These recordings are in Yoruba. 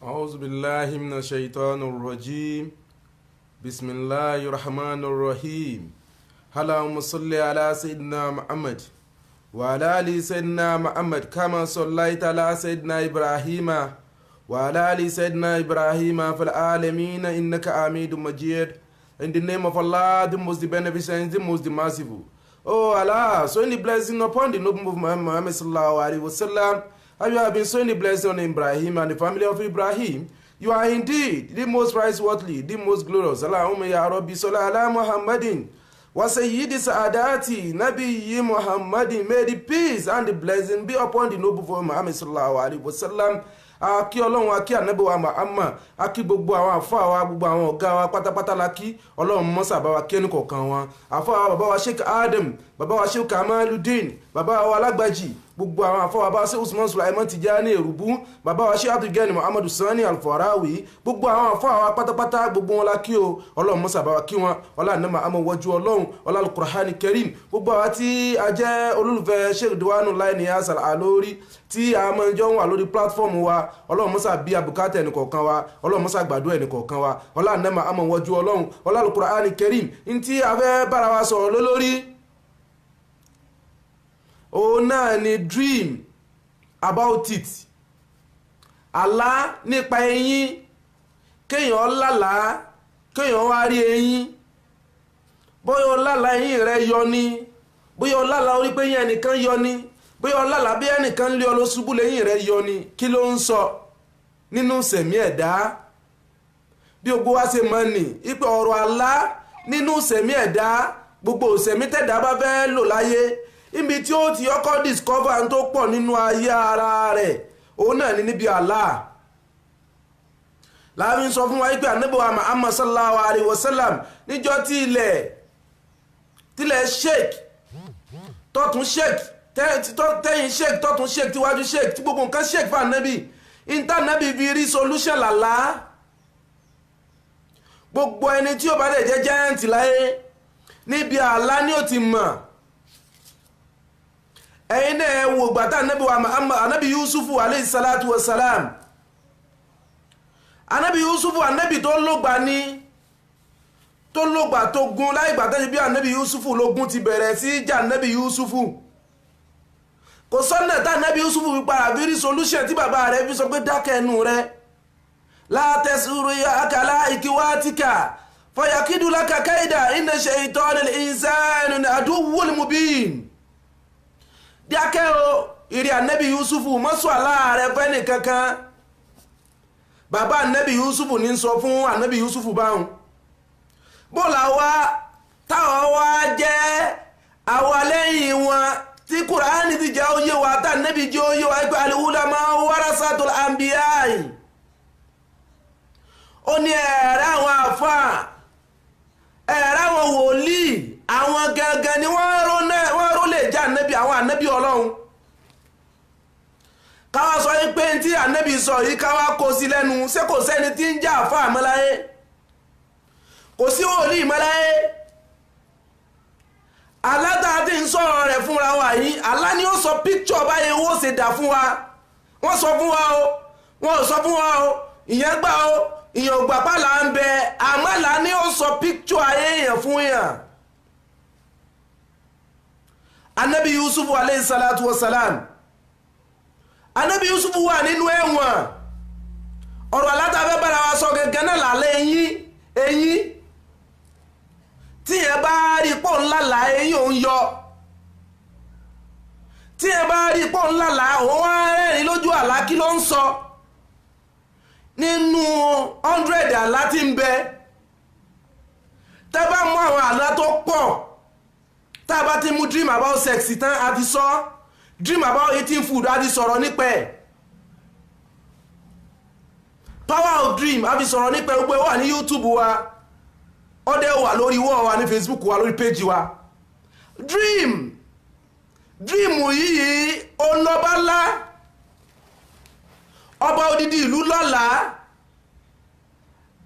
أعوذ بالله من الشيطان الرجيم بسم الله الرحمن الرحيم اللهم صل على سيدنا محمد وعلى آل سيدنا محمد كما صليت على سيدنا إبراهيم وعلى آل سيدنا إبراهيم في العالمين إنك حميد مجيد. In the name of Allah, the most beneficent, the most merciful. Oh Allah, so any blessing upon the noble Muhammad sallallahu alaihi wasallam. And you have been sowing the blessing on Ibrahim and the family of Ibrahim. You are indeed the most praiseworthy, the most glorious. Allahumma ya Rabbi salli ala Muhammadin wa sayyidi sa'adati nabiyyi Muhammadin. May the peace and the blessing be upon the noble Prophet Muhammad sallallahu alaihi wasallam. Akí Ọlọ́run, akí Ànábì wa Muhammad, akí gbogbo àwọn àfáà wa, gbogbo àwọn ọ̀gá wa pátápátá la kí. Ọlọ́run mọ́sà bá wa kí ẹnìkọ̀ọ̀kan wọn. Àfáà wa bàbá wa Sheikh Adam, bàbá wa Sheikh Kamaluddin, bàbá wa Alágbàjì, gbogbo àwọn àfáà wa bá Sheikh Usman Sulaiman Tijani Erubu, bàbá wa Sheikh Abdul Muhammadu Sani Al-Farawi, gbogbo àwọn àfáà wa pátápátá gbogbo wọn la kí o. Ọlọ́run mọ́sà bá wa kí wọn. Ọlá Ànábì Muhammad wọ́jú Ọlọ́run, ọlá Al-Qur'ani Karim. Gbogbo àwa tí a jẹ́ olólùfẹ́ Sheikh Diwanullahi Niyas Al-Alori tí a máa ń jọ wà lórí platform wa. Ọlọ́run mọ́sà bí abùkátà ẹnìkọ̀ọ̀kan wa. Ọlọ́run mọ́sà gbàdúrà ẹnìkọ̀ọ̀kan wa. Ọlá Ànábì Muhammad wọ́jú Ọlọ́run, ọlá Al-Qur'ani Karim. Ntí a fẹ́ bára wa sọ̀rọ̀ lórí òun náà ni dream about it. Àlá nípa eyín, kéèyàn lálàá, kéèyàn wá rí eyín. Bóyá o lálàá eyín rẹ yọ ni, bóyá o lálàá orí pé eyín ẹnìkan yọ ni, bóyá o lálàá bí ẹnìkan lé ọ ló ṣubú lẹ́yìn rẹ yọ ni. Kí ló ń sọ nínú sẹ̀mí ẹ̀dá? Bí ogbó wá ṣe mọ́ ni ipò ọ̀rọ̀ àlá nínú sẹ̀mí ẹ̀dá, gbogbo sẹ̀mí tẹ̀dá bá fẹ́ lò láyé, ibi tí ó ti ọkọ̀ discover tó pọ̀ nínú ayé ara rẹ̀, òun náà ni níbi àlá. Láàrin sọ fún wa pé Ànábì wa Muhammad sallallahu alaihi wasallam níjọ́ tí ilẹ̀ shake tọ́tún shake tẹ́yìn shake tọ́tún shake tíwájú shake tí gbogbo nǹkan shake fún Ànábì, Ànábì fi rí solution làlá. Gbogbo ẹni tí ó bá lè jẹ́ giant láyé níbi àlá ni ó ti mọ̀. Ẹ̀yin náà ẹ wò gbàtà Ànábì wa Muhammad, Ànábì Yusufu alayhi salatu wa salam. Ànábì Yusufu, Ànábì tó lògbà ní, tó lògbà tó gun láì gbàtà bí Ànábì Yusufu lógun ti bẹ̀rẹ̀ sí jà Ànábì Yusufu. Kò sọ́nà tá Ànábì Yusufu fi padà bí rí solution tí bàbá rẹ̀ fi sọ pé dákẹ́ ẹnu rẹ̀. La tasuru ya akala ikiwatika fayakidu laka kaida inna shaytanal insana aduwwul mubin. Dákẹ́ o, ìrì Ànábì Yusufu má sọ àlá rẹ̀ fẹ́ni kankan. Bàbá Ànábì Yusufu ní sọ fún Ànábì Yusufu báhùn. Bọ́lá wa táwọn wá jẹ́ àwa lẹ́yìn wọn tí Kùránì ti jẹ́ òye wa tá Ànábì jẹ́ òye wa pé al-ulama warasatul anbiya. Ó ní ẹ̀rẹ́ àwọn àfáà, ẹ̀rẹ́ àwọn wòlíì, àwọn gangan ni wọ́n ró lè jẹ́ Ànábì, àwọn Ànábì Ọlọ́run. Káwá sọ yí pé tí Ànábì sọ yìí káwá kó sí lẹ́nu, ṣé kò sẹ́ni tí ń jẹ́ àfáà mọ́láyé? Kò sí wòlíì mọ́láyé. Àlá tá a ti ń sọ̀rọ̀ rẹ̀ fúnra wa yìí, àlá ni ó sọ picture báyìí owó ṣe dà fún wa. Wọ́n sọ fún wa o, wọ́n ò sọ fún wa o, ìyẹn gbà o, ìyẹn ò gbà pàlà ń bẹ, àmọ́ àlá ni ó sọ picture ayé èèyàn fún èèyàn. Ànábì Yusufu alayhi salatu wa salam. Ànábì Yusufu wà nínú ẹ̀wọ̀n. Ọ̀rọ̀ alátàfẹ́ bára wa sọ gẹ́gẹ́ náà lálẹ́ eyín. Tí ẹ bá rí pọ̀ ńlá eyín òun yọ. Tí ẹ bá rí pọ̀ ńlá òun wá rẹ́rìn lójú àlá, kí ló ń sọ? Nínú 100 àlá tí ń bẹ, tẹ́ bá mú àwọn àlá tó pọ̀, tá bá ti mú dream about sex tán a ti sọ, dream about eating food a ti sọ̀rọ̀ nípa ẹ̀, power of dream a fi sọ̀rọ̀ nípa ẹ̀, gbogbo wà ní YouTube wa, ọdẹ wà lórí wall wa ní Facebook wa, lórí page wa. Dream yìí ọlọ́ba ńlá, ọba odidi ìlú lọ́la,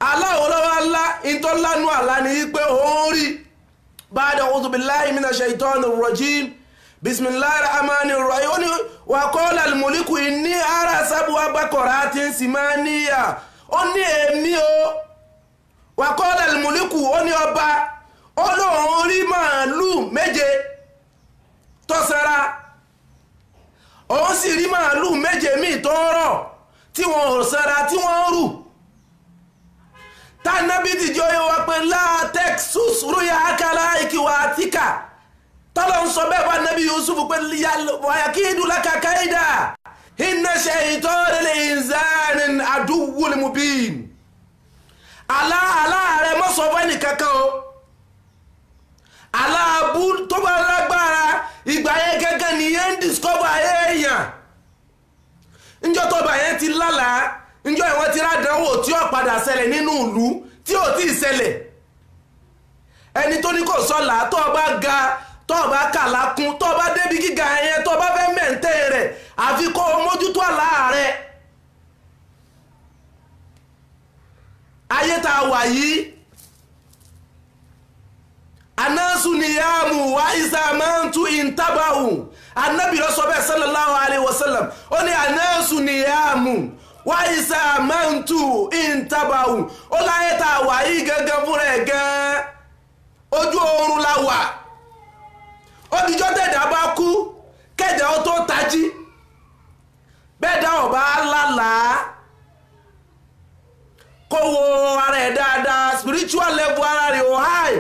aláwo lọ́wọ́ ńlá ìtọ́lánú àlá ni wípé òun rí ba'da a'udhu billahi minash shaitanir rajim bismillahir rahmanir rahim ó ní wa qala al-muliku inni ara sab'a baqaratin simaniya ó ní èmi o wa qala al-muliku ó ní ọba ó lóun rí màálù méje tó sanra òun sì rí màálù méje míì tó rọ̀ tí wọ́n ò sanra tí wọ́n rù tánàbí dìjọ́ yóò wá pé látex rúyà ákàlà ìkìwà àtíkà tọ́lọ̀ ń sọ bẹ́ẹ̀ bá nàbí Yusuf pé wàyàkídù lákàkà ìdá inna shaytana lil insani aduwwun mubin aláàrẹ mọ́sọ̀ fún ẹnì kankan o aláàbù tó bá lágbára ìgbà yẹn gẹ́gẹ́ nìyẹn ń discover èèyàn níjọ́ tó bá yẹn ti lálàá níjọ́ ìwọ́n ti rádánwò tí ó padà ṣẹlẹ̀ nínú ìlú tí ò tí ì ṣẹlẹ̀ ẹni tó ní kò sọ́là tó bá ga tó bá kàlákún tó bá débi gíga ẹyẹn tó bá fẹ́ mẹ́ǹtẹ́ rẹ̀ àfi kó o mójútó àlá rẹ̀ ayé tá a wà yìí anasu niyamu wa isamantu intabahu anabi ló sọ bẹ́ẹ̀ sallallahu alaihi wasallam ó ní anasu niyamu wa isamantu intabahu ó láyé tá a wà yìí gangan fúnra ẹ̀ gan ojú oorun la wà ó dijọ́ tẹ̀dá bá kú kẹ̀dá ó tó tají bẹ́ẹ̀ dá ọ̀bá lálàá kó wo ara ẹ̀ dáadáa spiritual level ara rẹ̀ ò high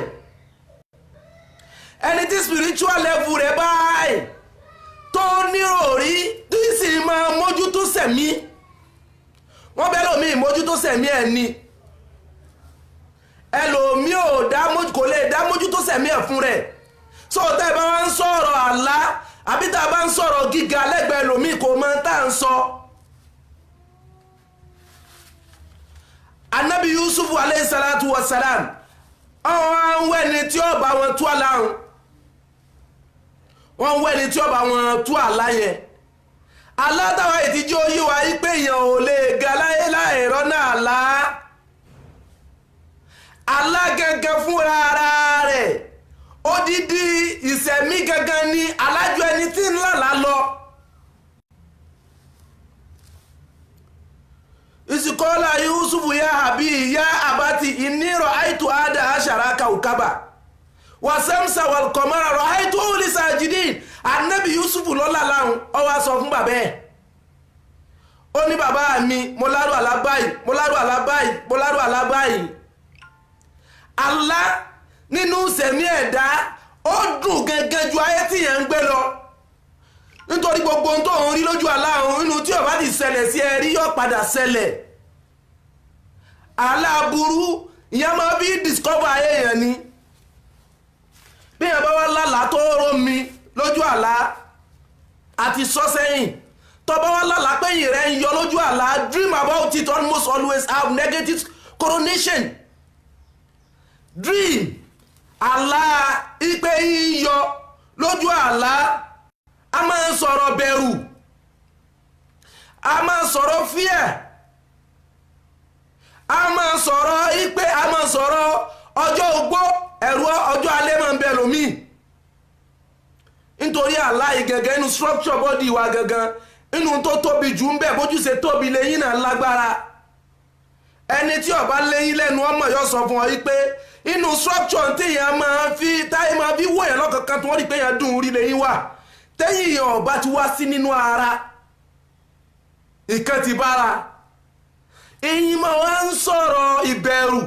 ẹni tí spiritual level rẹ̀ bá high tó ní òrí tí sì máa mójútó sẹ̀mí wọ́n bẹ́ẹ̀ lómi mójútó sẹ̀mí ẹ̀ ni ẹlòmí kò lè dá mójútó sẹ̀mí ẹ̀ fún rẹ̀ so tẹ́ bá wá ń sọ̀rọ̀ àlá àbí tá a bá ń sọ̀rọ̀ gíga lẹ́gbẹ̀ẹ́ lòmí kò mọ tá à ń sọ. anabi Yusuf alayhi salatu wa salam àwọn wẹ́ni tí ó bá wọn tú àlá wọn wẹ́ni tí ó bá wọn tú àlá yẹn alátàwọn ìtìjú oyé wa yí pé èèyàn ò lè ga láyé láìrọ́ náà lá alágẹ̀gẹ̀ fúnra ara rẹ̀ odidi ìsẹ̀mí gangan ni alájọ ẹni tí ń lálá lọ ìsìkọ́lá Yusuf ya àbí ya àbátì ìnírọ̀ àìtò àdá àṣàrà kàùkábà wà sẹ́msà wà kọ̀mọ́ra rọ̀ àìtò òlìsà jìdí ànábì Yusuf lọ́lá láhùn ó wá sọ fún bàbá ẹ̀ ó ní bàbá mi mo lárò àlá báyìí mo lárò àlá báyìí mo lárò àlá báyìí Allah nínú sẹ̀mí ẹ̀dá ó dùn gẹ́gẹ́ ju ayé tí yẹn ń gbé lọ nítorí gbogbo ohun tó ń rí lójú aláhùn inú tí ó bá ti ṣẹlẹ̀ sí ẹ rí yóò padà ṣẹlẹ̀ aláburú ìyẹn máa bí discover ayé yẹn ni bí yẹn bá wá lálàá tó rómi lójú àlá àti sọ sẹ́yìn tó bá wá lálàá pé yìí rẹ̀ ń yọ lójú àlá dream about it almost always have negative connotation dream àlá ipe yíyọ lójú àlá a máa ń sọ̀rọ̀ bẹ̀rù a máa ń sọ̀rọ̀ fear a máa ń sọ̀rọ̀ ipe a máa ń sọ̀rọ̀ ọjọ́ ogbó ẹ̀rù ọjọ́ alẹ́ máa ń bẹ lómi nítorí àlá ìgẹ̀gẹ̀ inú structure body wa gangan inú tó tóbi jù ń bẹ bójú ṣe tóbi lẹ́yìn náà lágbára ẹni tí ó bá lẹ́yìn lẹ́nu ọmọ yóò sọ fún ọ wípé inú structure tí èèyàn máa fi táyé máa fi wòyàn lọ́kọ̀ọ̀kan tí wọ́n rí pé èèyàn dùn rí lẹ́yìn wà tẹ́yìn èèyàn ọba ti wá sí nínú ara ìkan ti bára èyí máa wá ń sọ̀rọ̀ ìbẹ̀rù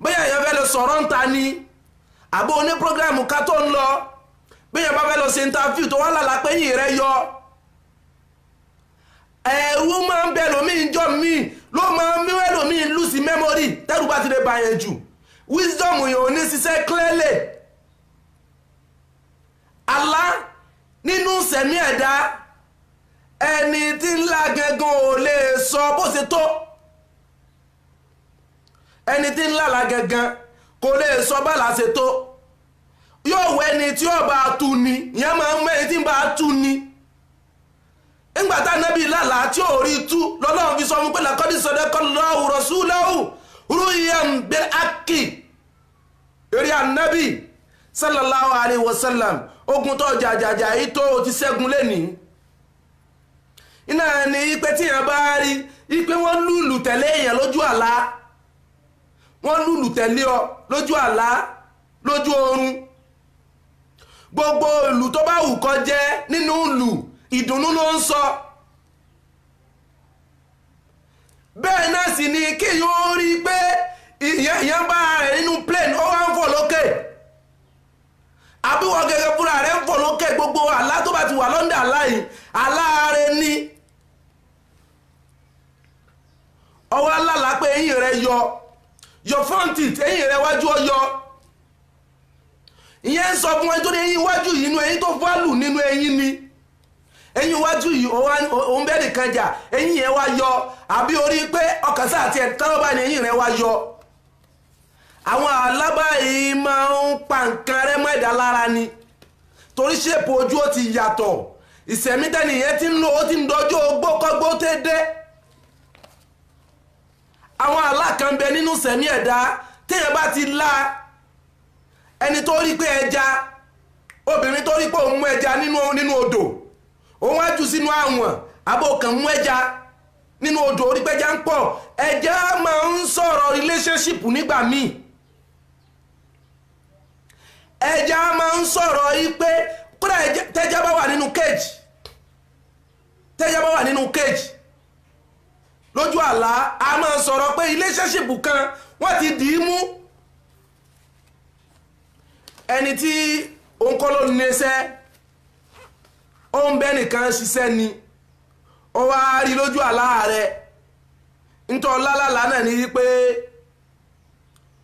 bóyá èèyàn fẹ́ lọ sọ̀rọ̀ ń ta ni àbó oní prógrámù ká tó ń lọ bóyá bá fẹ́ lọ ṣe interview tó wá lálàá pé yìí rẹ yọ ẹ̀rù máa ń bẹ lómi ìjọ mi ló máa ń míwẹ́ lómi lùsì memory tẹ́rù bá ti lè bá yẹn jù wisdom yẹn ò ní ṣiṣẹ́ clearly Allah nínú sẹ̀mí ẹ̀dá ẹni tí ńlá gangan ò lè sọ bó ṣe tó ẹni tí ńlá la gangan kò lè sọ bá la ṣe tó yóò wọ ẹni tí ó bá tu ni ìyẹn máa ń mẹ́rin tí ń bá tu ni nígbàtá nábì lálàá tí ò rí tú lọ́lọ́run fi sọ fún pé laqad sadaqallahu rasulahu ru'yan bil haqqi eré ànábì sallallahu alayhi wa sallam ogun tó jàjàjà yìí tó ti ṣẹ́gun lẹ́nìí iná ni ipe tí èèyàn bá rí ipe wọ́n lùlù tẹ̀lé èèyàn lójú àlá wọ́n lùlù tẹ̀lé ọ lójú àlá lójú oorun gbogbo ìlù tó bá wù kó jẹ́ nínú ìlù ìdùnnú ló ń sọ bẹ́ẹ̀ náà sì ni kí yóò rí pé ìyẹn bá rẹ̀ nínú plane ó wá ń fò lókè àbíwọ̀ gẹ́gẹ́ fúnra rẹ̀ ń fò lókè gbogbo àlá tó bá ti wà lọ́ndà láyìn àlá rẹ̀ ní ọwọ́ alálà pé eyín rẹ̀ yọ front teeth eyín rẹ̀ wájú ọyọ ìyẹn ń sọ fún ẹ tó ní eyín wájú yìí inú eyín tó fálù nínú eyín ni eyín wájú yìí òun bẹ́ẹ̀ nìkan jà eyín yẹn wá yọ àbí orí pé ọkàn sáà tiẹ̀ tọ́lọ́bà ní eyín rẹ̀ wá yọ àwọn alábàáyí máa ń pa nǹkan rẹ̀ mọ́ ẹ̀dá lára ni torí ṣèpò ojú ó ti yàtọ̀ ìsẹ̀mí tẹ́ni yẹn ti ń lò ó ti ń dọjú ogbókọ́gbó tẹ́ dé àwọn alákànbẹ nínú sẹ̀mí ẹ̀dá téèyàn bá ti lá ẹni tó rí pé ẹja obìnrin tó rí pé òun mú ẹja nínú odò òun wá jù sínú àwọn àbò kan mú ẹja nínú odò orí pé ẹja ń pọ̀ ẹja máa ń sọ̀rọ̀ relationship nígbà míì ẹja máa ń sọ̀rọ̀ yìí pé kódà tẹ́já bá wà nínú cage lójú àlá a máa sọ̀rọ̀ pé relationship kan wọ́n ti dì í mú ẹni tí òun kọ́ ló ní iṣẹ́ ó ń bẹ́ nìkan ṣiṣẹ́ ni ó wá rí lójú àlá rẹ̀ nítorí lálàlá náà ní wípé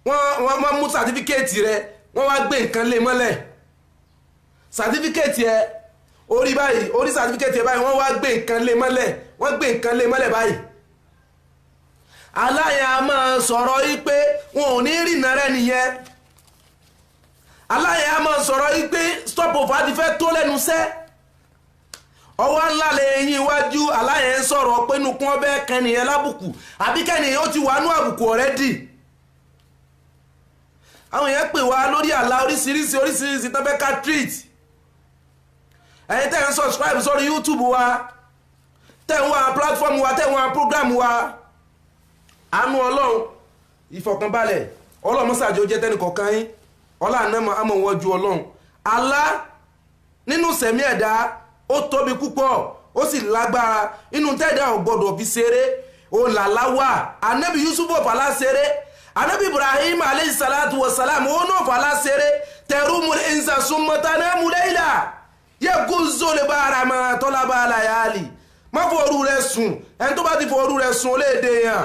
wọ́n mú sàtífíkẹ́ẹ̀tì rẹ̀ wọ́n wá gbé nǹkan lé mọ́lẹ̀ sàtífíkẹ́ẹ̀tì ẹ orí báyìí orí sàtífíkẹ́ẹ̀tì ẹ báyìí wọ́n wá gbé nǹkan lé mọ́lẹ̀ wọ́n gbé nǹkan lé mọ́lẹ̀ báyìí aláya máa sọ̀rọ̀ yìí pé wọn ò ní rìnà rẹ̀ nìyẹn aláya máa sọ̀rọ̀ yìí pé stop over ti fẹ́ tó lẹ́nu sẹ́ ọwọ́ ńlá lè yín iwájú aláya ń sọ̀rọ̀ pé nukun ọbẹ̀ kẹ́nìyàn lábùkù àbí kẹ́nìyàn ó ti wà nú àbùkù already àwọn èèyàn pè wá lórí àlá oríṣiríṣi tó fẹ́ ká treat ẹ̀yin tẹ́ ń subscribe sórí YouTube wa tẹ́ ń wá platform wa tẹ́ ń wá program wa àánú ọlọ́run ìfọ̀kànbalẹ̀ ọlọ́run mọ́sàájọ́ jẹ́ tẹ́nìkọ̀ọ̀kan yín ọlá ànámọ́ àmọ́ wọn ju ọlọ́run àlá nínú sẹ̀mí ẹ̀dá ó tóbi púpọ̀ ó sì lágbára inú tẹ́ẹ̀dá ò gbọ́dọ̀ fi ṣeré ó làlá wà ànábì Yusuf ò fàlà ṣeré ànábì Ibrahim alayhi salatu wa salam ó náà fàlà ṣeré tarumul insa summa tanamu layla yaghuzzu al-bahra talaba layali má fòru rẹ̀ sùn ẹni tó bá ti fòru rẹ̀ sùn ó lè dè yàn.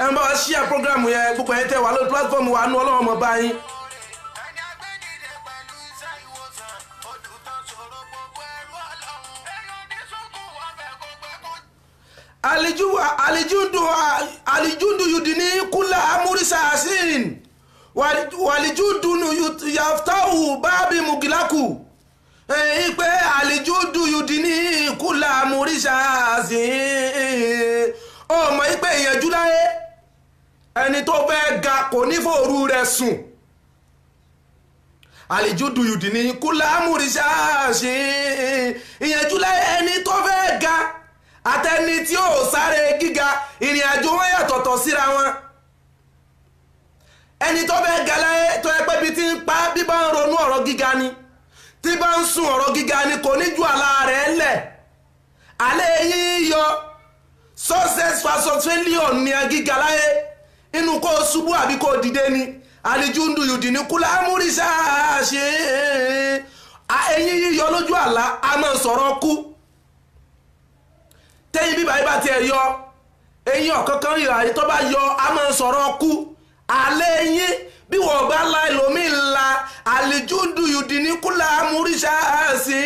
ẹ ń bá wa ṣíà program yẹn gbogbo ẹ̀ tẹ́ wà lórí platform wa nú ọlọ́run mọ̀ báyìí. alijudu yudini kula amurisa asin walijudu yaftahu babi mugilaku ipe alijudu yudini kula amurisa asin ọmọ ipe ìyànjú láyé ẹni tó fẹ́ ga kò ní fòru rẹ̀ sùn alijudu yudini kula amurisa asin ìyànjú láyé ẹni tó fẹ́ ga àtẹni tí ó sáré gíga ìrìn àjò wọn yàtọ̀tọ̀ síra wọn ẹni tó fẹ́ ga láyé tó yẹ pé bí ti ń pa bí bá ń ronú ọ̀rọ̀ gíga ni tí bá ń sùn ọ̀rọ̀ gíga ni kò ní ju àlá rẹ̀ lẹ̀ alẹ́ yín yọ success versus failure ní gíga láyé inú kó ṣubú àbí kó dìde ni àlejúndù yùdì ní kúlá amúrísà ṣe ẹ̀yìn yíyọ lójú àlá a máa sọ̀rọ̀ kú tẹ́yìn bíbá ibà tí ẹ yọ eyín ọ̀kankan ríra èyí tó bá yọ a máa sọ̀rọ̀ kú alẹ́ eyín bí wọ́n bá la ẹlòmíì ńlá àlejúndù yùdì ní kúlá amúrísà sí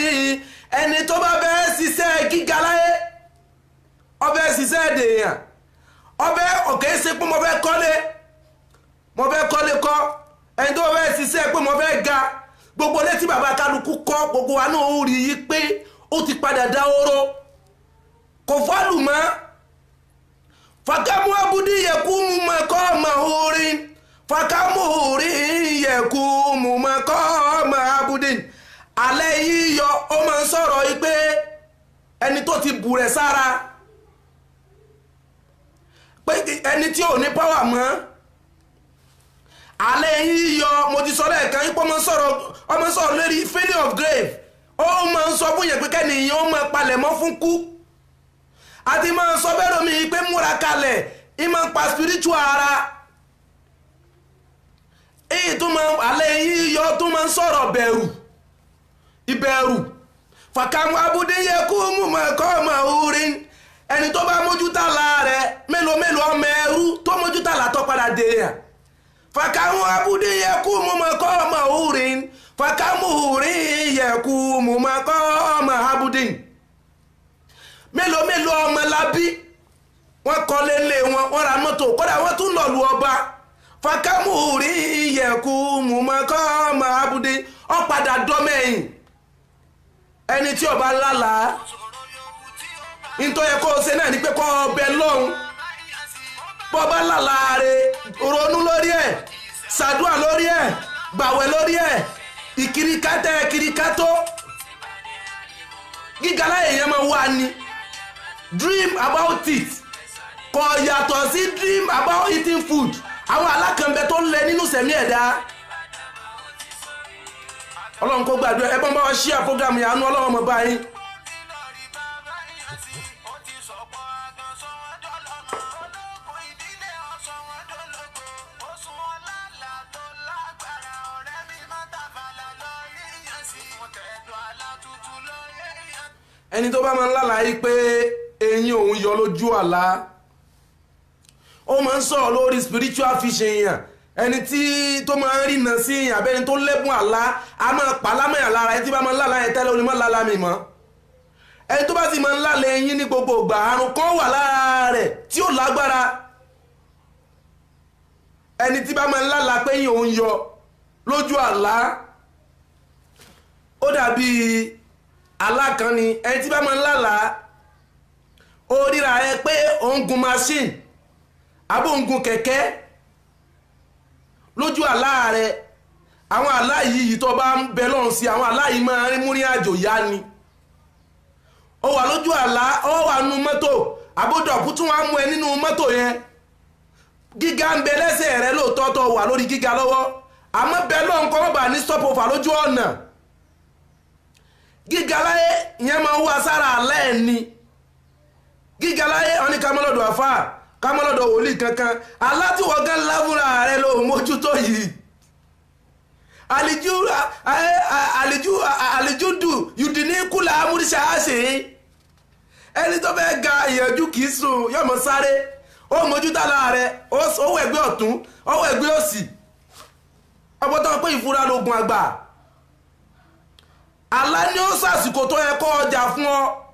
ẹni tó bá bẹ́ẹ̀ ṣiṣẹ́ gíga láyé ọbẹ̀ ṣiṣẹ́ èdèyàn ọbẹ̀ ọ̀kẹ́ ṣe pé mo fẹ́ kọ́lé kọ́ ẹni tó fẹ́ ṣiṣẹ́ pé mo fẹ́ ga gbogbo létí bàbá kálukú kọ́ gbogbo wa náà ó rí i pé ó ti padà dá oró kò fọ́lù mọ́ fàkámú abúdí yẹ̀kú mú mọ́kọ́ ọmọ orin fàkámú orin yẹ̀kú mú mọ́kọ́ ọmọ abúdí alẹ́ yíyọ ó máa ń sọ̀rọ̀ yìí pé ẹni tó ti bù rẹ̀ sára pé ẹni tí ò ní pọ́wà mọ́ alẹ́ yíyọ mo ti sọ lẹ́ẹ̀kan yípo ọmọ sọ̀rọ̀ lórí feeling of grave ó máa ń sọ fún yẹn pé kẹ́nìyàn ó máa palẹ̀ mọ́ fún kú àti máa ń sọ bẹ́ẹ̀ lómi pé múra kalẹ̀ ìmọ̀ pa spiritual ara èyí tó máa alẹ́ yíyọ tó máa ń sọ̀rọ̀ ìbẹ̀rù fàkàmù abúdé yẹ kú mú mọ́ ẹ̀kọ́ ọmọ orin ẹni tó bá mójútà láàrẹ mélòó ọmọ ẹrú tó mójútà látọ́ padà dé yà fàkàmù abúdé yẹ kú mú mọ́ ẹ̀kọ́ ọmọ orin fàkàmù orin yẹ kú mú mọ́ ẹ̀kọ́ ọmọ abúdé mélòó ọmọ labí wọ́n kọ́ lélẹ̀ wọ́n ra mọ́tò kódà wọ́n tún lọ́lù ọba fàkàmù orin yẹ kú mú mọ́ ẹ̀kọ́ ọmọ abúdé ó padà dọ́mẹ́yìn ẹni tí ọba lálàá nítorí kó o ṣe náà ní pé kọ́ ọbẹ̀ lọ́hùn bọ́ba lálàá rẹ̀ ronú lórí ẹ̀ ṣàdúà lórí ẹ̀ gbàwẹ̀ lórí ẹ̀ ìkirikátẹ́ kirikátó gíga láyé yẹn máa wà ní dream about it kò yàtọ̀ sí dream about eating food àwọn alákànbẹ tó ń lẹ nínú sẹ̀mí ẹ̀dá ọlọ́run kó gbàdúrà ẹbọ́n bá wá ṣíà prógrámù yàánú ọlọ́run mọ̀ báyìí ẹni tó bá máa ń lálàá pé eyín òun yọ lójú àlá ó máa ń sọ̀rọ̀ lórí spiritual fishing yàn ẹni tí tó máa ń rìnà sí yàn abẹ́ni tó lẹ́bùn àlá a máa pa lámẹ́yàn lára ẹni tí bá máa ń lálàá yẹn tẹ́lẹ̀ onímọ̀ lálàá mi mọ́ ẹni tó bá sì máa ń lálàá eyín ní gbogbo ìgbà àrùn kan wà lára rẹ̀ tí ó lágbára ẹni tí bá máa ń lálàá pé eyín òun yọ lójú àlá ó dàbí alákan ni ẹni tí bá máa ń lálàá ó ríra ẹ pé ó ń gun machine àbó ń gun kẹ̀kẹ́ lójú àlá rẹ àwọn àlá yìí tó bá ń bẹ lọ́run sí àwọn àlá yìí máa ń mú ní àjò yá ni ó wà lójú àlá ó wà nínú mọ́tò àbódọ̀kú tún wá mú ẹ nínú mọ́tò yẹn gíga ń bẹ lẹ́sẹ̀ rẹ lóòótọ́ tó wà lórí gíga lọ́wọ́ àmọ́ bẹ lọ́run kọ́ bà ní stop over lójú ọ̀nà gíga láyé ìyẹn máa ń wá sára àlá ẹ̀ ni gíga láyé ọ̀ní kámọ́lọ́dọ̀ àfà kámọ́lọ́dọ̀ wòlíì kankan alátiwọ̀ gan lábúra rẹ̀ ló mójútó yìí àlejúdù yùdí ní kúlà amúrísà àṣẹ ẹni tó fẹ́ ga ìyànjú kìí sùn yọmọ sáré ó mójútó àlá rẹ̀ ó wọ ẹgbẹ́ ọ̀tún ó wọ ẹgbẹ́ òsì ọgbọ́tọ́ pé ìfúra lógun àgbà àlá ni ó sàsìkò tó yẹ kó ọjà fún ọ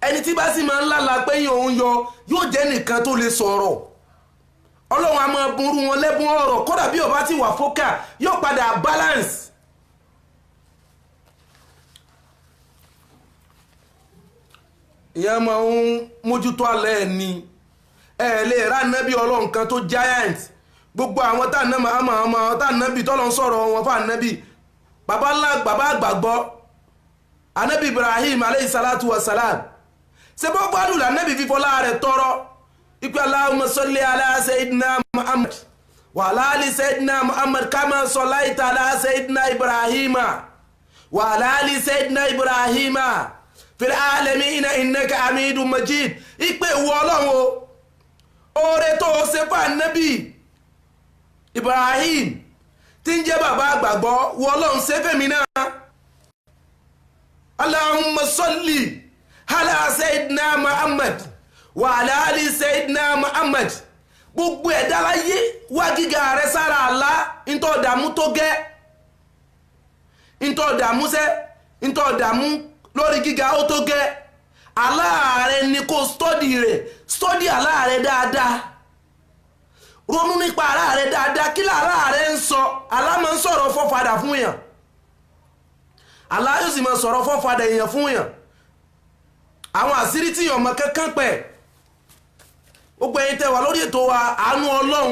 ẹni tí bá sì máa ń lálàá pé yín òun yọ yóò jẹ́ nìkan tó lè sọ̀rọ̀ ọlọ́run a máa burú wọn lẹ́bùn ọ̀rọ̀ kódà bí ọba ti wà fókà yóò padà balance ìyẹn máa ń mójútó alẹ́ ẹ̀ ni ẹ lè rà nẹ́bí ọlọ́run kan tó giant gbogbo àwọn tá nẹ́bí tọ́lọ́ ń sọ̀rọ̀ wọn fún ànẹ́bí bàbá àgbàgbọ́ ànẹ́bí Ibrahim aleyhi salatu wa salam ṣe bọ́ gbádùn lànẹ́bí fífọ́lá rẹ̀ tọrọ ipe Allahumma salli ala sayyidina Muhammad wa ala ali sayyidina Muhammad kama sallaita ala sayyidina Ibrahima wa ala ali sayyidina Ibrahima fil alamina innaka hamidun majid ipe ìwọ Ọlọ́run o oore tó ṣe fún ànẹ́bí Ibrahim tí ń jẹ́ bàbá àgbàgbọ́ wọ Ọlọ́run ṣe fẹ́mi náà Allahumma salli ala sayyidina Muhammad wa ala ali sayyidina Muhammad gbogbo ẹ̀dá láyé wá gíga rẹ̀ sára àlá ìntọ́ dàmú tó gẹ́ ìntọ́ dàmú sẹ́ ìntọ́ dàmú lórí gíga ó tó gẹ́ aláàrẹ ni kó study aláàrẹ dáadáa ronú nípa aláàrẹ dáadáa kí aláàrẹ ń sọ aláàmọ́ ń sọ̀rọ̀ fọ́fadà fún èèyàn aláàyò sì máa sọ̀rọ̀ fọ́fadà èèyàn fún èèyàn àwọn àṣírí tí èèyàn mọ̀ kankan pẹ̀ gbogbo ẹ̀yin tẹ́ wà lórí ètò wa àánú ọlọ́run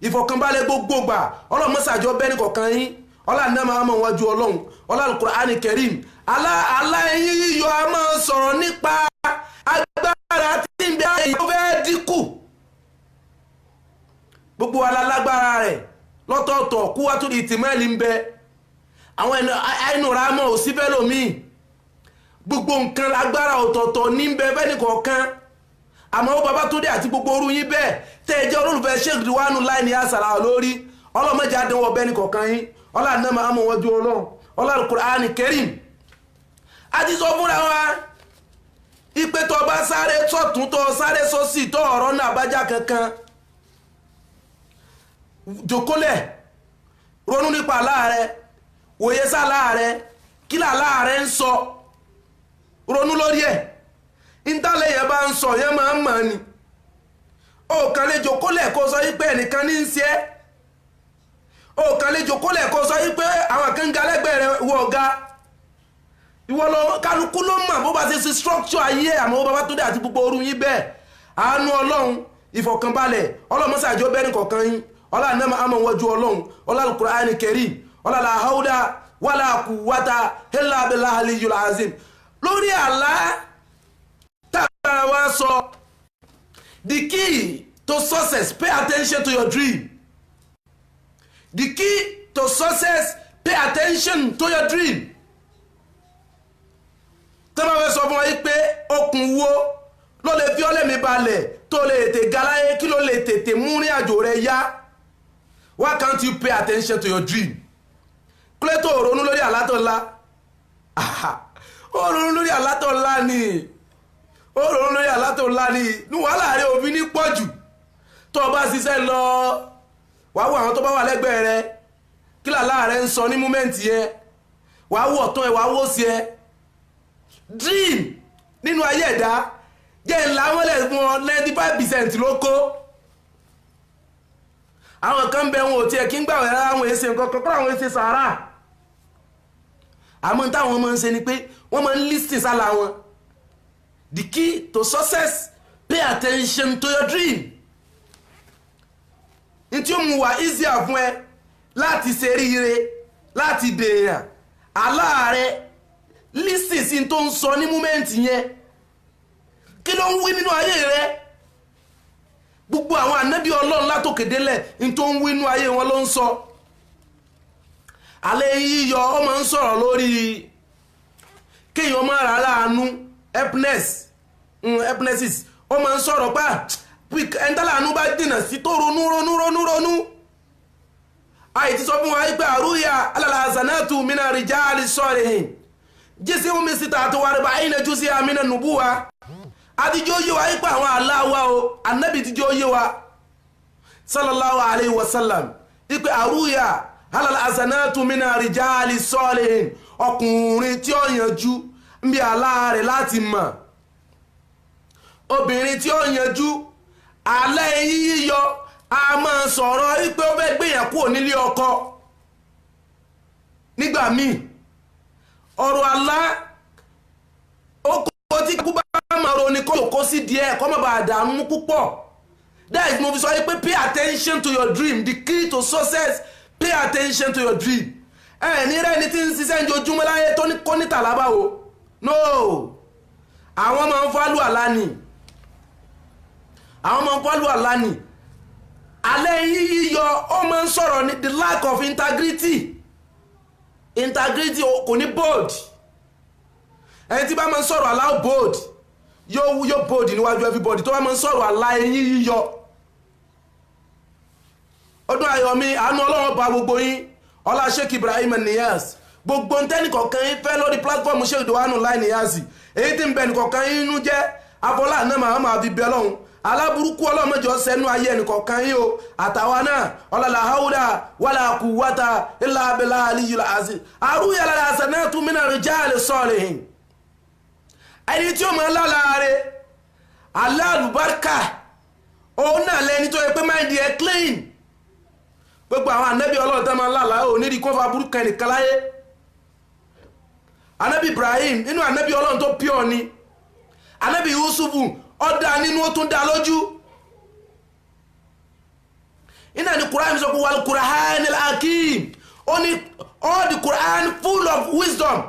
ìfọ̀kànbalẹ̀ gbogbogbà ọlọ́run mọ́sàájọ́ bẹ́ẹ̀ni kọ̀ọ̀kan yín ọlá náà máa mọ̀ wájú ọlọ́run ọlá Al-Qur'ani Karim alá ẹ̀yin yíyọ a máa sọ̀rọ̀ nípa agbára tí ń bẹ èèyàn tó fẹ́ dínkù gbogbo alágbára rẹ̀ lọ́tọ̀ọ̀tọ̀ kúwàtú ìtìmẹ́lì ń bẹ àwọn ẹnu ra mọ́ ò sí fẹ́ lómi gbogbo nǹkan agbára ọ̀tọ̀ọ̀tọ̀ ní ń bẹ fẹ́ni kọ̀ọ̀kan àmọ́ bàbá tó dé àti gbogbo orú yín bẹ́ẹ̀ tẹ́ ẹ jẹ́ olólùfẹ́ Sheikh Ridwanullah ní àṣàrà lórí ọlọ́mọdé àdánwò bẹ́ni kọ̀ọ̀kan yín ọlá náà máa mọ̀ wọ́n ju ọlọ́run ọlá Al-Qur'ani Karim a ti sọ fúnra wa ipe tó bá sáré tọ̀tún tó sáré sósì tó ọ̀rọ̀ náà bájá kankan jòkólẹ̀ ronú nípa láàrẹ wòye sá láàrẹ kí láàrẹ ń sọ ronú lórí ẹ̀ ìntàlẹ̀ yẹn bá ń sọ yẹn máa ń mọ̀ ni ó kàn lè jòkólẹ̀ kó sọ wípé ẹnìkan ní ń ṣe ó kàn lè jòkólẹ̀ kó sọ wípé àwọn kan ń ga lẹ́gbẹ̀ẹ́ rẹ̀ wọ ọ̀gá ìwọ lọ kálukú ló mọ̀ bó bá ṣe ṣe structure ayé àmọ́ bàbá tó dé àti gbogbo orú yín bẹ́ẹ̀ àánú ọlọ́run ìfọ̀kànbalẹ̀ ọlọ́mọṣàjọ bẹ́ẹ̀ ní kọ̀ọ̀kan yín ọlá nàmà àmọ̀ wọ́jú ọlọ́run ọlá Al-Qur'ani Karim ọlá la hawla wala quwwata illa billahi al-aliyyil azim lórí àlá tàbí wá sọ the key to success pay attention to your dream the key to success pay attention to your dream tẹ́lá fẹ́ sọ fún wa yí pé okùn wo ló lè fi ọlẹ́mi balẹ̀ tó lè tètè galáyé kí ló lè tètè mú ní àjò rẹ̀ yá why can't you pay attention to your dream kílẹ̀ tó ronú lórí àlátọ̀ ńlá ó ronú lórí àlátọ̀ ńlá ni ó ronú lórí àlátọ̀ ńlá ni ní wàhálà rẹ̀ òfin ní pọ̀jù tó o bá ṣiṣẹ́ lọ wàá wo àwọn tó bá wà lẹ́gbẹ̀ẹ́ rẹ kí làlá rẹ̀ ń sọ ní múmẹ́ǹtì yẹn wàá wò ọ̀tún ẹ̀ wàá wò sí ẹ dream nínú ayé ẹ̀dá jẹ́ ńlá wọlé fún ọ 95% ló kó àwọn kan bẹ wọn ò tiẹ̀ kí ń gbà wẹ̀rẹ̀ àwọn èsè nǹkan kọ́kọ́ àwọn èsè sàárà àmọ́ táwọn máa ń ṣe ni pé wọ́n máa ń listen sálà wọn the key to success pay attention to your dream n tí ó mú wá easier fún ẹ láti ṣe ríire láti dèèyàn aláàrẹ listen sí tó ń sọ ní múmẹ́ǹtì yẹn kí ló ń wí nínú ayé rẹ gbogbo àwọn ànábì ọlọ́run látòkè délẹ̀ ní tó ń wí nínú ayé wọn ló ń sọ alẹ́ yíyọ ó máa ń sọ̀rọ̀ lórí kéèyàn máa rà láàánú helpnesses ó máa ń sọ̀rọ̀ pa ẹni tálàánú bá dènà sí tó ronú àìtí sọ fún wa pé àrúyà alàlàzánátù mina rijali salihin jísí omi síta àtọwárẹ̀bà àyínà jù sí àmìnà nùbúwa àtijọ́ yé wa ipa àwọn aláwa o annabi tijọ́ yé wa sallallahu alayhi wa sallam ipe àrúyà alàlàzánátù mina rijali salihin ọkùnrin tí ó yanjú ń bí àlá rẹ̀ láti mọ̀ obìnrin tí ó yanjú alẹ́ yíyọ a máa sọ̀rọ̀ wípé ó fẹ́ gbéyàn kúrò nílé ọkọ nígbà míì ọ̀rọ̀ àlá okòó tí kú bá máa ro ní kó sí díẹ̀ kó má bàa dààmú púpọ̀ that is mo fi sọ wípé pay attention to your dream the key to success pay attention to your dream ní rẹ̀ ní tí ń ṣiṣẹ́ ní ojúmọ́ láyé tó ní kó ní tàlábà o no àwọn máa ń fálù àlá ni àwọn máa ń fálù àlá ni alẹ́ yíyọ ó máa ń sọ̀rọ̀ ní the lack of integrity kò ní bold ẹni tí bá máa ń sọ̀rọ̀ allow bold yóò bold níwájú everybody tó bá máa ń sọ̀rọ̀ alá ẹ̀yìn yíyọ ọdún ayọ̀mí àánú ọlọ́run bá gbogbo yín ọlá Sheikh Ibrahim Niyas gbogbo ntẹ́nì kọ̀ọ̀kan yín fẹ́ lórí platform Sheikh Ridwanullah Niyas èyí tí ń bẹ nìkọ̀ọ̀kan yín nínú jẹ́ afọlá náà máa fi bẹ lọ́hùn aláburúkú ọlọ́mọjọ sẹ́nu ayé ẹnìkọ̀ọ̀kan yín o àtàwa náà ọlọ́lá haúdà wàlá quwwata illa billahi aliyyil azim àrúyà lára hasanatu mina rijali salihin ẹni tí ó máa lálàá rẹ̀ alálùbáríkà òun náà lẹni tó yẹ pé máa ń di ẹ clean. Gbogbo àwọn ànábì Ọlọ́run tó máa lálàá ò ní rí kó fa burúkú ẹnìkan láyé. Ànábì Ibrahim nínú ànábì Ọlọ́run tó pure ni. Ànábì Yusufu ó dá nínú ó tún dá lójú. Iná ni Quran sọ pé wal Qur'anil Hakim. Only all the Quran full of wisdom.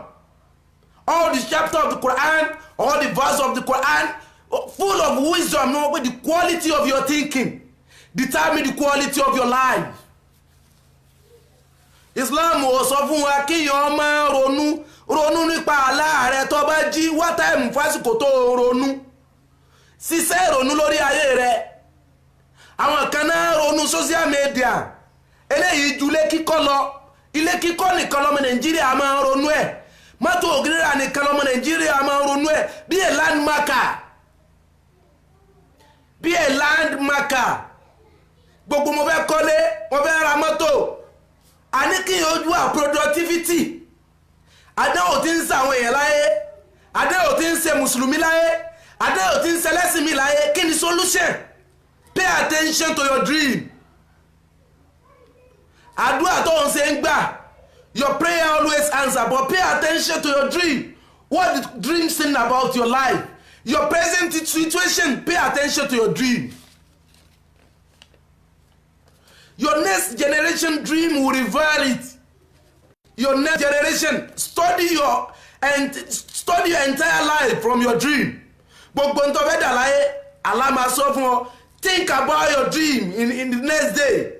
All the chapter of the Quran, all the verse of the Quran full of wisdom. No, but the quality of your thinking determine the quality of your life. Islam ó sọ fún wa kí yan máa ronú nípa àlá rẹ tó bá jí wá time fásìkò tó ronú. Ṣiṣẹ́ ronú lórí ayé rẹ. Àwọn kan náà ronú social media. Eléyìí ju ilé kíkọ́ lọ. Ilé kíkọ́ nìkan lọ́mọ Nàìjíríà máa ronú ẹ̀. Mọ́tò ògìrìrà nìkan lọ́mọ Nàìjíríà máa ronú ẹ̀. Bí a landmarker. Bí a landmarker. Gbogbo mo fẹ́ kọ́lé, mo fẹ́ ra mọ́tò. A ní kí ojú à productivity. Àdánwò tí ń ṣe àwọn èèyàn láyé. Àdánwò tí ń ṣe Mùsùlùmí láyé. Àdánwò tí ń ṣe ẹlẹ́sìn mi láyé. Kí ni solution? Pay attention to your dream. Àdúrà tó ń ṣe ń gbà. Your prayer always answer, but pay attention to your dream. What the dream saying about your life? Your present situation, pay attention to your dream. Your next generation dream will reveal it. Your next generation, study your entire life from your dream. Gbogbo n tó fẹ́ dà láyé, Allah máa sọ fún ọ. Think about your dream in the next day.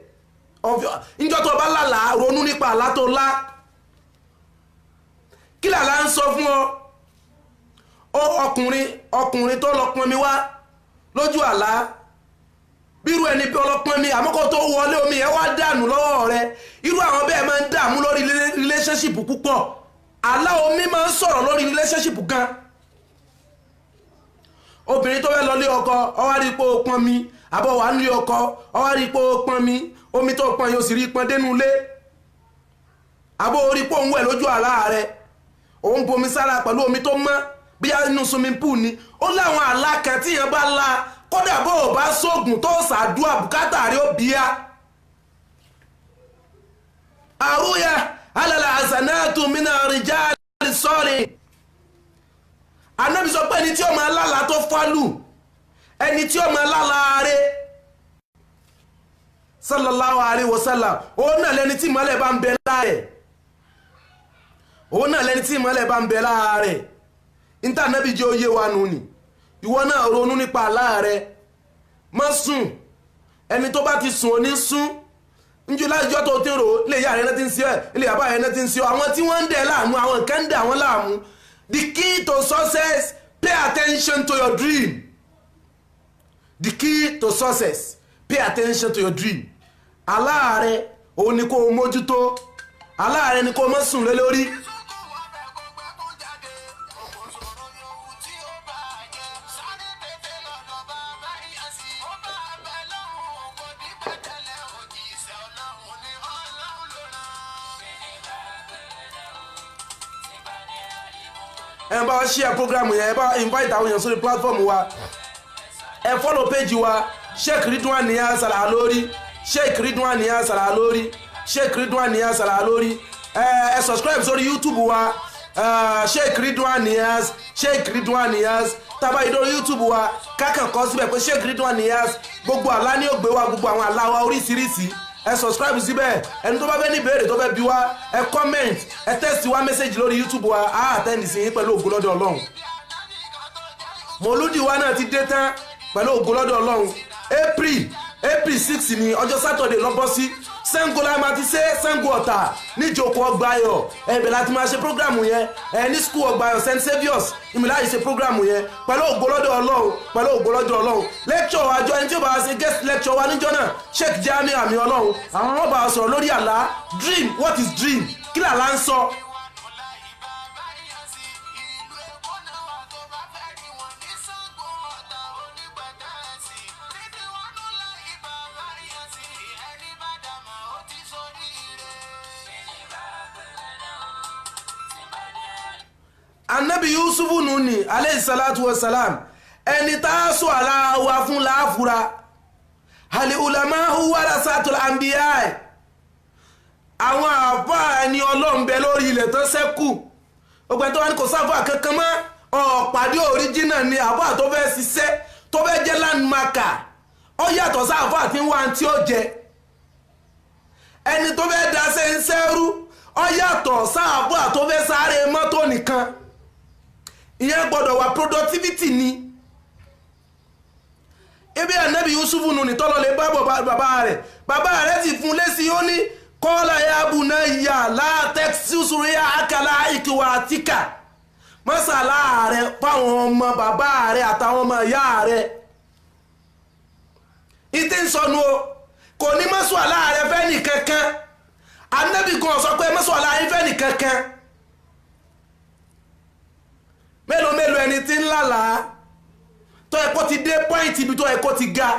Níjọ́ tó bá lálàá ronú nípa àlá tó lá. Kí làlá ń sọ fún ọ? Ọkùnrin tó lọ pọnmi wá lójú àlá. Bírú ẹni bí ọlọ́pọ̀n mi àmọ́kọ́ tó wọlé omi ẹ wá dànù lọ́wọ́ rẹ. Irú àwọn bẹ́ẹ̀ máa ń dààmú lórí relationship púpọ̀. Àlá omi máa ń sọ̀rọ̀ lórí relationship gan. Obìnrin tó fẹ́ lọ lé ọkọ ó wá rí pé ó pọn mi àbọ̀ wà nílé ọkọ ó wá rí pé ó pọn mi omi tó pọn yóò sì rí pọn dénú ilé. Àbọ̀ orí pé òun wẹ̀ lójú àlá rẹ̀ òun bomi sára pẹ̀lú omi tó mọ́ bí inú swimming pool ni. Ó láwọn àlá kan tí yẹn bá la kódà bó o bá sóògùn tó ṣàdúà bùkátà rí ó bíyá. Àrúyà alàlà àzànàtù mìíràn rìjáàlì sọ́ọ̀rì. Ànábì sọ pé ẹni tí ó máa lálàá tó fálù, ẹni tí ó máa lálàá rẹ̀ sallallahu alaihi wasallam, òun náà lẹni tí ìmọ́lẹ̀ bá ń bẹ láàrẹ̀. Òun náà lẹni tí ìmọ́lẹ̀ bá ń bẹ láàrẹ̀. Níta Ànábì jẹ́ oyé wa nù ni. Ìwọ náà ronú nípa àlá rẹ. Má sùn. Ẹni tó bá ti sùn ò ní sùn. Níjú lájọ́ tó ti rò ilé ìyá rẹ̀ náà ti ń ṣe ẹ́, ilé bàbá rẹ̀ náà ti ń ṣe ọ́. Àwọn tí wọ́n ń dẹ̀ láàmú, àwọn nǹkan ń dẹ̀ àwọn láàmú. The key to success, pay attention to your dream. The key to success, pay attention to your dream. Àlá rẹ òun ni kó o mójútó. Àlá rẹ ni kó o má sùn lé lórí. Ẹ bá share program yẹn, ẹ bá invite àwọn èèyàn sórí platform wa. Ẹ follow page wa Sheikh Ridwan Niyas Al-Alori, Sheikh Ridwan Niyas Al-Alori, Sheikh Ridwan Niyas Al-Alori. Ẹ subscribe sórí YouTube wa Sheikh Ridwan Niyas, Sheikh Ridwan Niyas. Tá bá ìdó YouTube wa kákan kọ síbẹ̀ pé Sheikh Ridwan Niyas. Gbogbo àlá ni ó gbé wa, gbogbo àwọn àlá wa oríṣiríṣi. Ẹ subscribe síbẹ̀. Ẹni tó bá fẹ́ ní ìbéèrè tó fẹ́ bi wá, ẹ comment, ẹ text wa message lórí YouTube wa. A attend sí yín pẹ̀lú ògo lọ́dọ̀ Ọlọ́run. Mọ̀lúdì wa náà ti dé tán pẹ̀lú ògo lọ́dọ̀ Ọlọ́run. April 6 ni ọjọ́ Saturday ló bọ́ sí. Ṣàngó la máa ti ṣe Ṣàngó Ọ̀tà níjókòó Ọgbàyọ̀. Ẹ̀bẹ̀ láti máa ṣe program yẹn. Ní school Ọgbàyọ̀ St. Saviour's ìmìlá yìí ṣe program yẹn pẹ̀lú ògo lọ́dọ̀ Ọlọ́run, pẹ̀lú ògo lọ́dọ̀ Ọlọ́run. Lecture àjọ ẹni tí ó bá ṣe guest lecture wa níjọ́ náà Sheikh Jamiu Àmì Ọlọ́run. Àwọn ọmọ bá sọ̀rọ̀ lórí àlá. Dream, what is dream? Kí làlá ń sọ? anabi yusufu nuni alayhi salatu wa salam ẹni tá a sọ àlá wa fún láàfúra hali ulamahu warasatul anbiya àwọn àfáà ẹni Ọlọ́run bẹ lórí ilẹ̀ tó ṣẹ́kù ọgbẹ́ tó wá ní kò sáfà kankan mọ́ ọ̀pàdé original ni àfáà tó fẹ́ ṣiṣẹ́ tó fẹ́ jẹ́ landmarker ó yàtọ̀ sáfà tí ń wá tí ó jẹ ẹni tó fẹ́ daṣẹ́ ń sẹ́rú ó yàtọ̀ sáfà tó fẹ́ sáré mọ́tò nìkan ìyẹn gbọ́dọ̀ wà productivity ni ibi ànábì yusufu nù ní tọ́lọ lè bá bàbá rẹ̀ ti fún lésì ó ní kọ́lá ya bunayya látẹ́sísúrí àkàlà ìkìwà àtíkà mọ́sàlá rẹ̀ fáwọn ọmọ bàbá rẹ̀ àtàwọn ọmọ ìyá rẹ̀ ìtí ń sọnù o kò ní mọ́sàlá rẹ̀ fẹ́ nìkankan ànábì kan sọ pé mọ́sàlá rẹ̀ fẹ́ nìkankan mélòó ẹni tí ń lálàá tó ẹ̀kọ́ ti dé pọ́ìntì ibi tó ẹ̀kọ́ ti ga